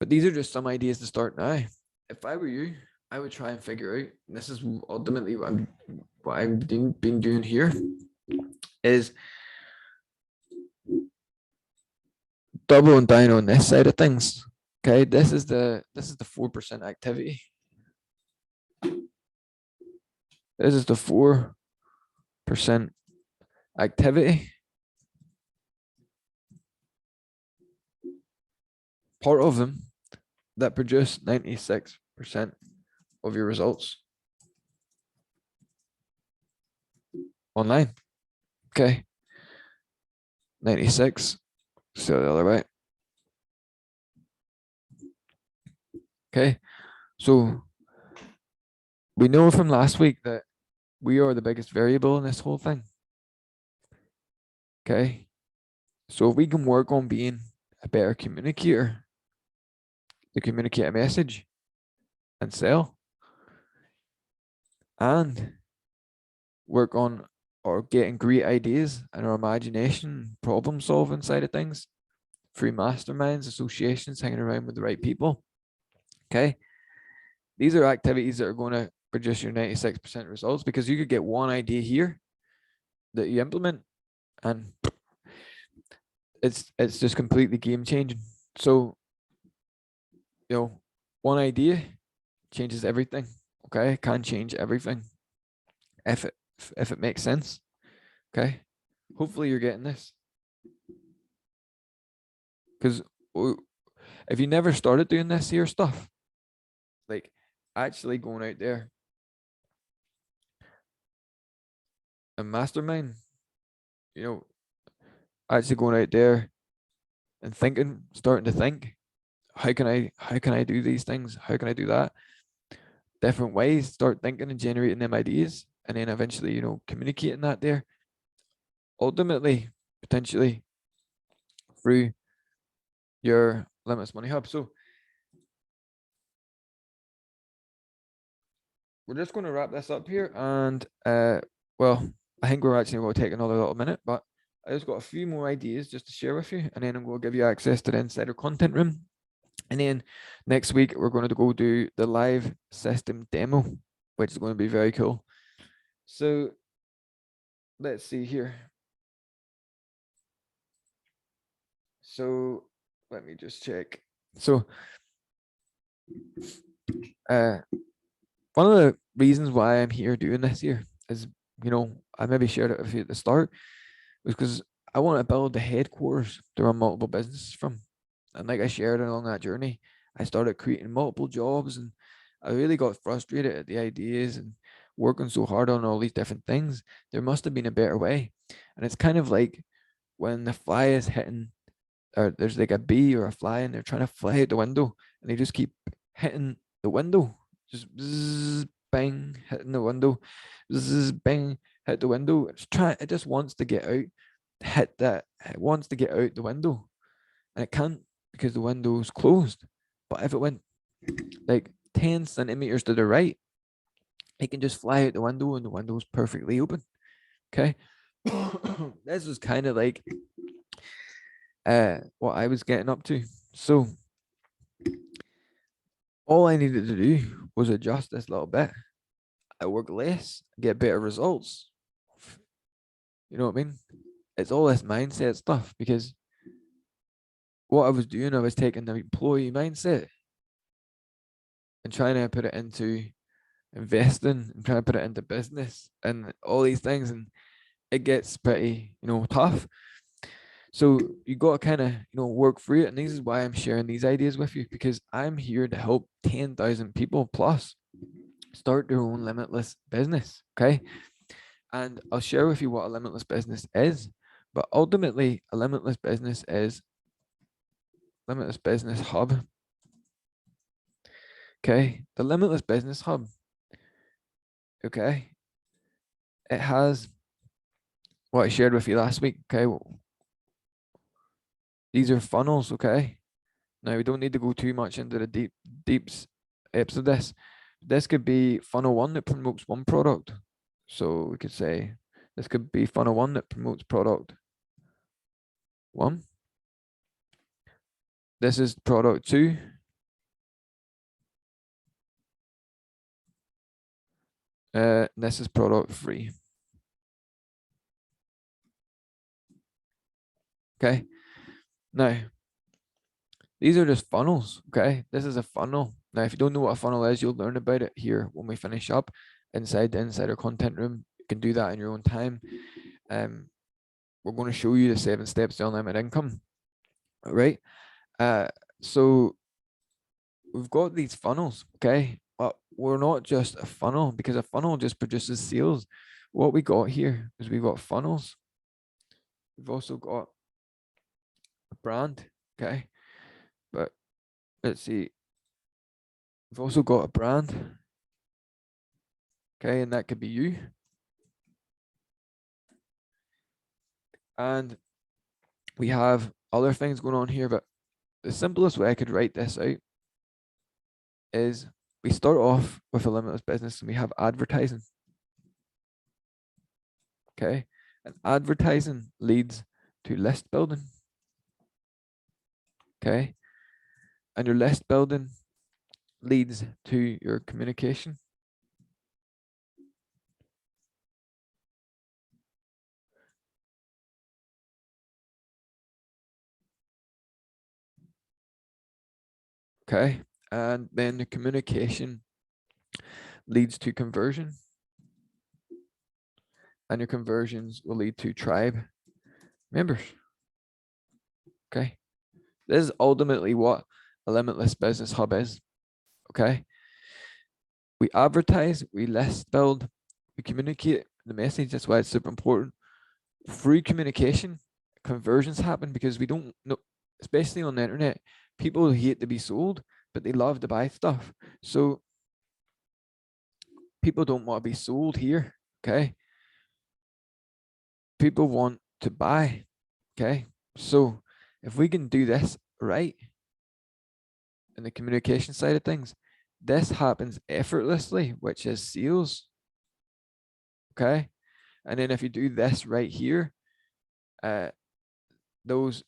But these are just some ideas to start now. If I were you, I would try and figure out, and this is ultimately what I've been doing here, is doubling down on this side of things. Okay, this is the 4% activity. This is the 4% activity. Part of them that produce 96% of your results. online. Okay. 96. So the other way. Okay. So we know from last week that we are the biggest variable in this whole thing. Okay. So if we can work on being a better communicator to communicate a message and sell, and work on or getting great ideas and our imagination, problem solving side of things through masterminds, associations, hanging around with the right people. Okay. These are activities that are going to produce your 96% results, because you could get one idea here that you implement and it's just completely game changing. So, one idea changes everything. Okay. It can change everything if it makes sense. Okay. Hopefully you're getting this, because if you never started doing this here stuff, like actually going out there and mastermind, actually going out there and thinking, starting to think, how can I do these things? How can I do that? Different ways, start thinking and generating them ideas, and then eventually, communicating that there. Ultimately, potentially through your Limitless Money Hub. So we're just going to wrap this up here, and well, I think we're actually going to take another little minute, but I just got a few more ideas just to share with you, and then I'm going to give you access to the insider content room. And then next week we're going to go do the live system demo, which is going to be very cool. So let's see here. So let me just check. So one of the reasons why I'm here doing this here is, I maybe shared it with you at the start, was because I want to build the headquarters to run multiple businesses from. And like I shared along that journey, I started creating multiple jobs, and I really got frustrated at the ideas and working so hard on all these different things. There must have been a better way. And it's kind of like when the fly is hitting, or there's like a bee or a fly, and they're trying to fly out the window, and they just keep hitting the window, just bzzz, bang, hitting the window, bzzz, bang, hit the window. It just wants to get out, hit that, it wants to get out the window, and it can't because the window's closed. But if it went like 10 centimeters to the right, it can just fly out the window, and the window's perfectly open. Okay. This was kind of like what I was getting up to. So all I needed to do was adjust this little bit. I work less, get better results. You know what I mean? It's all this mindset stuff, because what I was doing, I was taking the employee mindset and trying to put it into investing and trying to put it into business and all these things. And it gets pretty, tough. So you got to kind of, work through it. And this is why I'm sharing these ideas with you, because I'm here to help 10,000 people plus start their own limitless business. Okay. And I'll share with you what a limitless business is. But ultimately, a limitless business is Limitless Business Hub. Okay. The Limitless Business Hub. Okay. It has what I shared with you last week. Okay. These are funnels. Okay. Now we don't need to go too much into the deeps of this. This could be funnel one that promotes one product. So we could say this could be funnel one that promotes product one. This is product two. This is product three. Okay. Now, these are just funnels. Okay. This is a funnel. Now, if you don't know what a funnel is, you'll learn about it here when we finish up inside the insider content room. You can do that in your own time. We're going to show you the 7 steps to unlimited income. All right. So we've got these funnels. Okay. But we're not just a funnel, because a funnel just produces sales. what we got here is we've got funnels. We've also got a brand, okay? But let's see. We've also got a brand, okay? And that could be you. And we have other things going on here, but the simplest way I could write this out is we start off with a limitless business and we have advertising. Okay. And advertising leads to list building. Okay. And your list building leads to your communication. Okay. And then the communication leads to conversion. And your conversions will lead to tribe members. Okay. This is ultimately what a limitless business hub is. Okay. We advertise, we list build, we communicate the message. That's why it's super important. Through communication, conversions happen because we don't know, especially on the internet, people hate to be sold, but they love to buy stuff. So people don't want to be sold here. Okay. People want to buy. Okay. So if we can do this right in the communication side of things, this happens effortlessly, which is sales. Okay. And then if you do this right here, those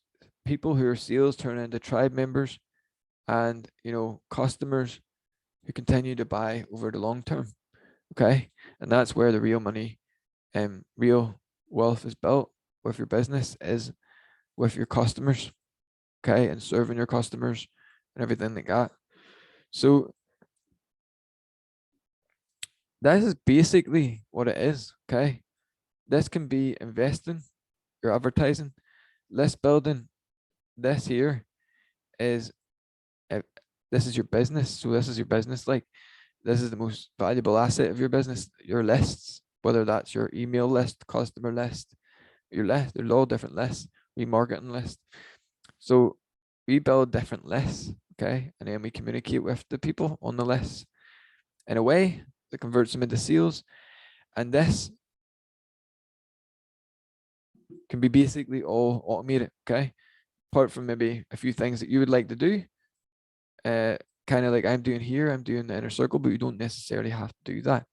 people who are sales turn into tribe members and, you know, customers who continue to buy over the long term. Okay. And that's where the real money and real wealth is built with your business, is with your customers. Okay. And serving your customers and everything like that. So this is basically what it is. Okay. This can be investing, your advertising, list building. This here is, this is your business. So this is your business. Like, this is the most valuable asset of your business, your lists, whether that's your email list, customer list, your list, there's all different lists, remarketing list. So we build different lists, okay? And then we communicate with the people on the list in a way that converts them into sales. And this can be basically all automated, okay? Apart from maybe a few things that you would like to do, kind of like I'm doing here, I'm doing the inner circle, but you don't necessarily have to do that.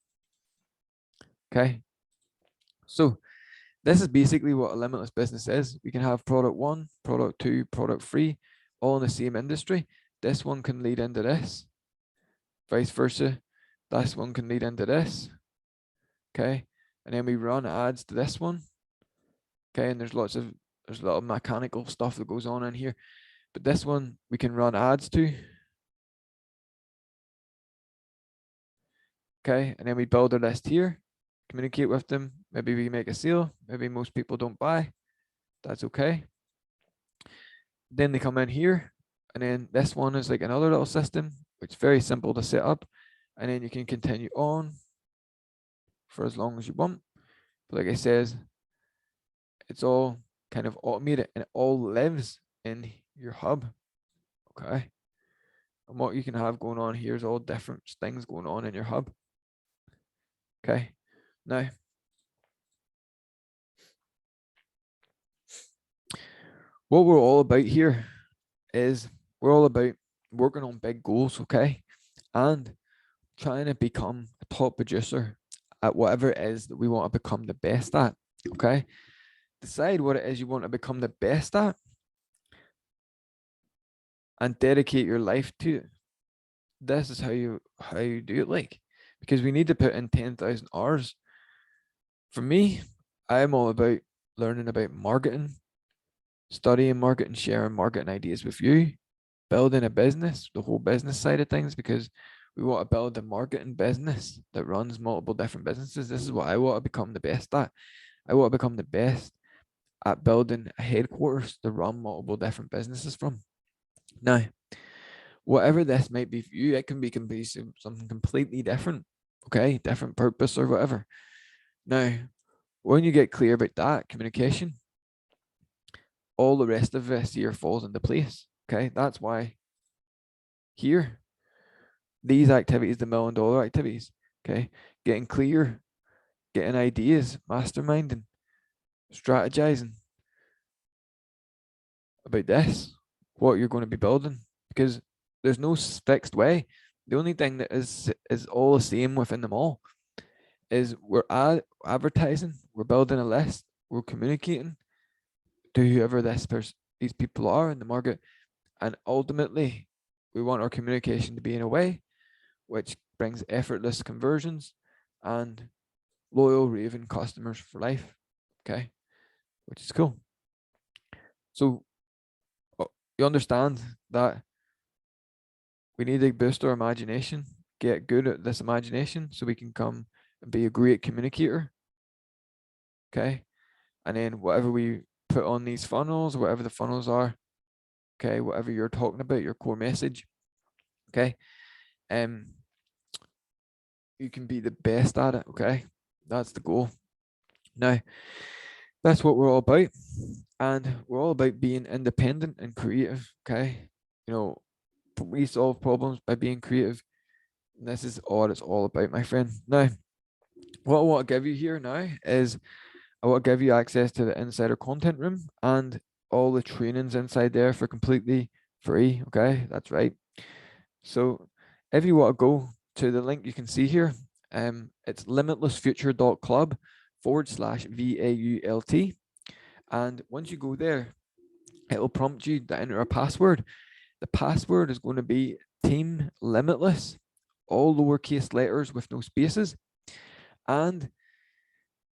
Okay. So this is basically what a limitless business is. We can have product 1, product 2, product 3, all in the same industry. This one can lead into this, vice versa. This one can lead into this. Okay. And then we run ads to this one. Okay. And there's a lot of mechanical stuff that goes on in here. But this one we can run ads to. Okay. And then we build a list here, communicate with them. Maybe we make a sale. Maybe most people don't buy. That's okay. Then they come in here. And then this one is like another little system, which is very simple to set up. And then you can continue on for as long as you want. But like I says, it's all kind of automated and it all lives in your hub. Okay. And what you can have going on here is all different things going on in your hub. Okay. Now, what we're all about here is we're all about working on big goals, okay? And trying to become a top producer at whatever it is that we want to become the best at, okay? Decide what it is you want to become the best at and dedicate your life to it. This is how you do it, like, because we need to put in 10,000 hours. For me, I'm all about learning about marketing, studying marketing, sharing marketing ideas with you, building a business, the whole business side of things, because we want to build a marketing business that runs multiple different businesses. This is what I want to become the best at. I want to become the best at building a headquarters to run multiple different businesses from. Now, whatever this might be for you, it can be something completely different, okay? Different purpose or whatever. Now, when you get clear about that communication, all the rest of this here falls into place. Okay, that's why here, these activities, the $1 million activities, okay, getting clear, getting ideas, masterminding, strategizing about this, what you're going to be building, because there's no fixed way. The only thing that is all the same within them all is we're advertising, we're building a list, we're communicating to whoever these people are in the market, and ultimately we want our communication to be in a way which brings effortless conversions and loyal raving customers for life. Okay, which is cool. So you understand that we need to boost our imagination, get good at this imagination so we can come and be a great communicator. Okay, and then whatever we put on these funnels, whatever the funnels are, okay, whatever you're talking about, your core message, okay, you can be the best at it. Okay, that's the goal. Now, that's what we're all about, and we're all about being independent and creative. Okay, you know, we solve problems by being creative. And this is all it's all about, my friend. Now, what I want to give you here now is I want to give you access to the insider content room and all the trainings inside there for completely free. Okay, that's right. So if you want to go to the link you can see here, it's limitlessfuture.club/VAULT. And once you go there, it will prompt you to enter a password. The password is going to be Team Limitless, all lowercase letters with no spaces. And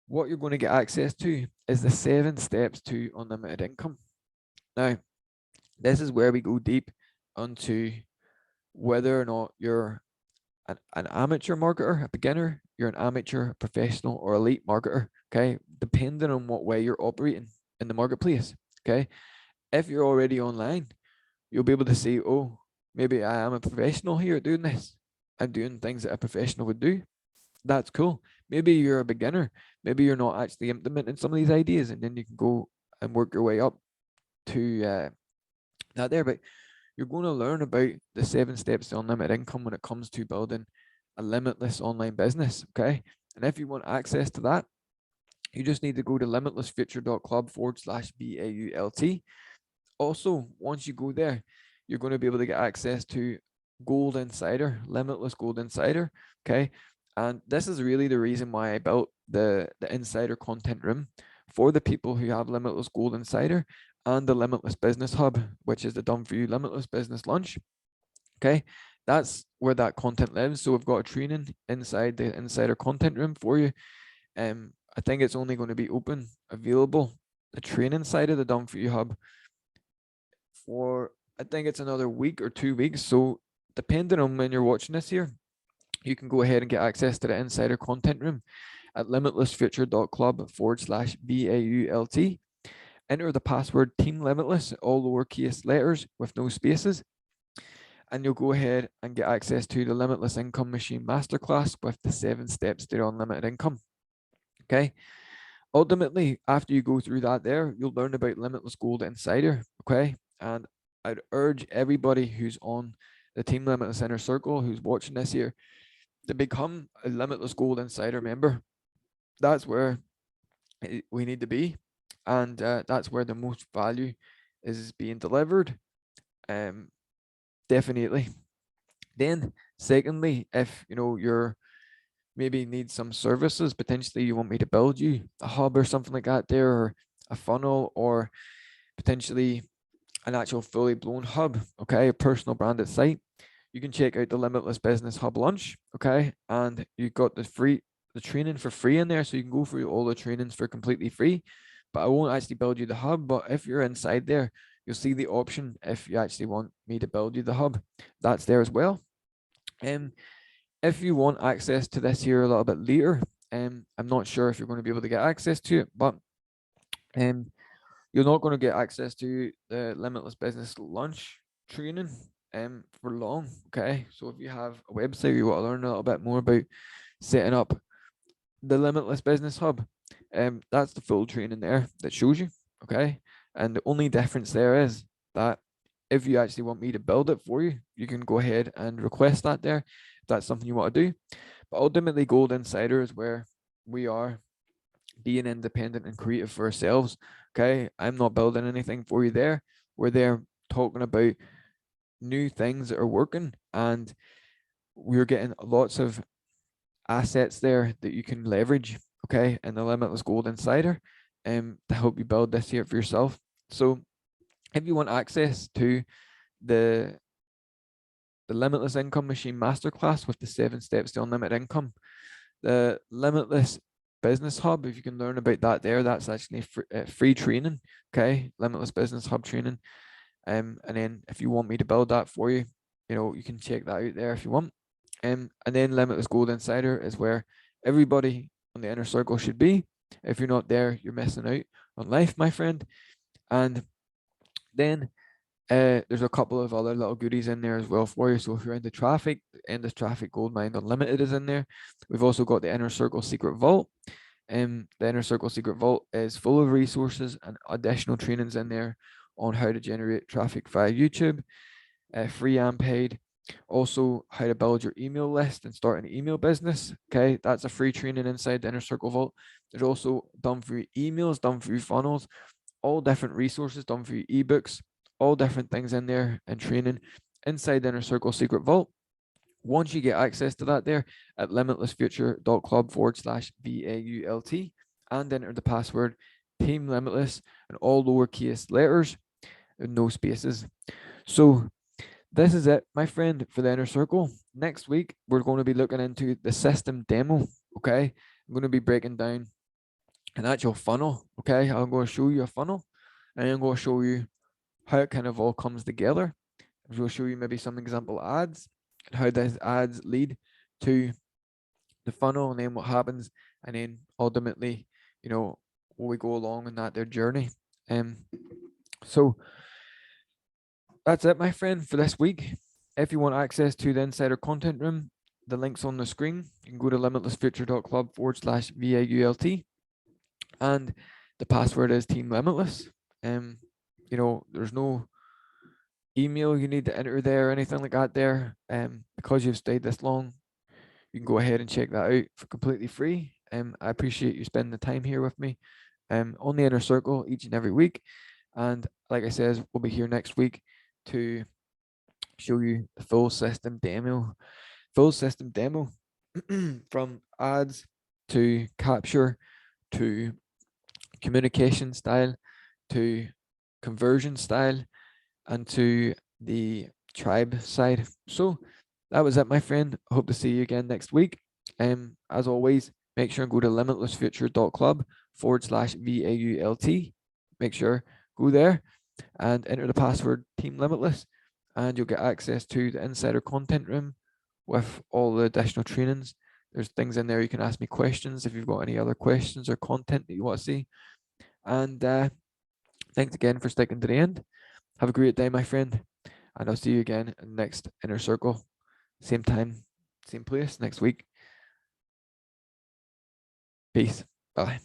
what you're going to get access to is the 7 steps to unlimited income. Now, this is where we go deep onto whether or not you're an amateur marketer, a beginner, you're an amateur, professional, or elite marketer. Okay, depending on what way you're operating in the marketplace. Okay, if you're already online, you'll be able to say, oh, maybe I am a professional here doing this. I'm doing things that a professional would do. That's cool. Maybe you're a beginner. Maybe you're not actually implementing some of these ideas, and then you can go and work your way up to that there. But you're going to learn about the 7 steps to unlimited income when it comes to building a limitless online business. Okay. And if you want access to that, you just need to go to limitlessfuture.club/BAULT. Also, once you go there, you're going to be able to get access to Gold Insider, Limitless Gold Insider. Okay. And this is really the reason why I built the insider content room for the people who have Limitless Gold Insider and the Limitless Business Hub, which is the done for you Limitless Business Lunch. Okay. That's where that content lives. So we've got a training inside the insider content room for you. I think it's only going to be available, the training side of the done for you hub, for I think it's another week or 2 weeks. So depending on when you're watching this here, you can go ahead and get access to the insider content room at limitlessfuture.club/BAULT. Enter the password Team Limitless, all lowercase letters with no spaces, and you'll go ahead and get access to the Limitless Income Machine Masterclass with the 7 steps to unlimited income. Okay. Ultimately, after you go through that there, you'll learn about Limitless Gold Insider. Okay. And I'd urge everybody who's on the Team Limitless Inner Circle, who's watching this here, to become a Limitless Gold Insider member. That's where we need to be, and that's where the most value is being delivered. Definitely. Then, secondly, if you're maybe need some services, potentially you want me to build you a hub or something like that there, or a funnel, or potentially an actual fully blown hub, okay, a personal branded site, you can check out the Limitless Business Hub Lunch, okay? And you got the training for free in there, so you can go through all the trainings for completely free. But I won't actually build you the hub, but if you're inside there, you'll see the option if you actually want me to build you the hub. That's there as well. If you want access to this here a little bit later, I'm not sure if you're going to be able to get access to it, but you're not going to get access to the Limitless Business Lunch training for long. Okay, so if you have a website, you want to learn a little bit more about setting up the Limitless Business Hub. That's the full training there that shows you. Okay. And the only difference there is that if you actually want me to build it for you, you can go ahead and request that there if that's something you want to do. But ultimately, Gold Insider is where we are being independent and creative for ourselves. Okay. I'm not building anything for you there. We're there talking about new things that are working, and we're getting lots of assets there that you can leverage, okay, in the Limitless Gold Insider, to help you build this here for yourself. So if you want access to the Limitless Income Machine Masterclass with the 7 steps to unlimited income, the Limitless Business Hub, if you can learn about that there, that's actually free training, okay, Limitless Business Hub training. And then if you want me to build that for you, you can check that out there if you want. And then Limitless Gold Insider is where everybody on the inner circle should be. If you're not there, you're missing out on life, my friend. And then there's a couple of other little goodies in there as well for you. So if you're into traffic, Endless Traffic Gold Mine Unlimited is in there. We've also got the Inner Circle Secret Vault. The Inner Circle Secret Vault is full of resources and additional trainings in there on how to generate traffic via YouTube, free and paid. Also, how to build your email list and start an email business. Okay, that's a free training inside the Inner Circle Vault. There's also done for you emails, done for you funnels, all different resources done for you ebooks, all different things in there and training inside the Inner Circle Secret Vault. Once you get access to that there at limitlessfuture.club/VAULT and enter the password Team Limitless in all lowercase letters and no spaces. So this is it, my friend, for the Inner Circle. Next week, we're going to be looking into the system demo. Okay. I'm going to be breaking down an actual funnel. Okay. I'm going to show you a funnel and I'm going to show you how it kind of all comes together. I'm going to show you maybe some example ads and how these ads lead to the funnel and then what happens. And then ultimately, we go along in that their journey. So that's it, my friend, for this week. If you want access to the Insider Content Room, the link's on the screen. You can go to limitlessfuture.club/VAULT and the password is Team Limitless. There's no email you need to enter there or anything like that there. Because you've stayed this long, you can go ahead and check that out for completely free. I appreciate you spending the time here with me on the Inner Circle each and every week. And like I said, we'll be here next week to show you the full system demo from ads to capture to communication style to conversion style and to the tribe side. So that was it, my friend. I hope to see you again next week. As always, make sure and go to limitlessfuture.club/VAULT. Make sure go there and enter the password Team Limitless, and you'll get access to the Insider Content Room with all the additional trainings. There's things in there you can ask me questions if you've got any other questions or content that you want to see. And thanks again for sticking to the end. Have a great day, my friend, and I'll see you again in the next Inner Circle. Same time, same place next week. Peace. Bye.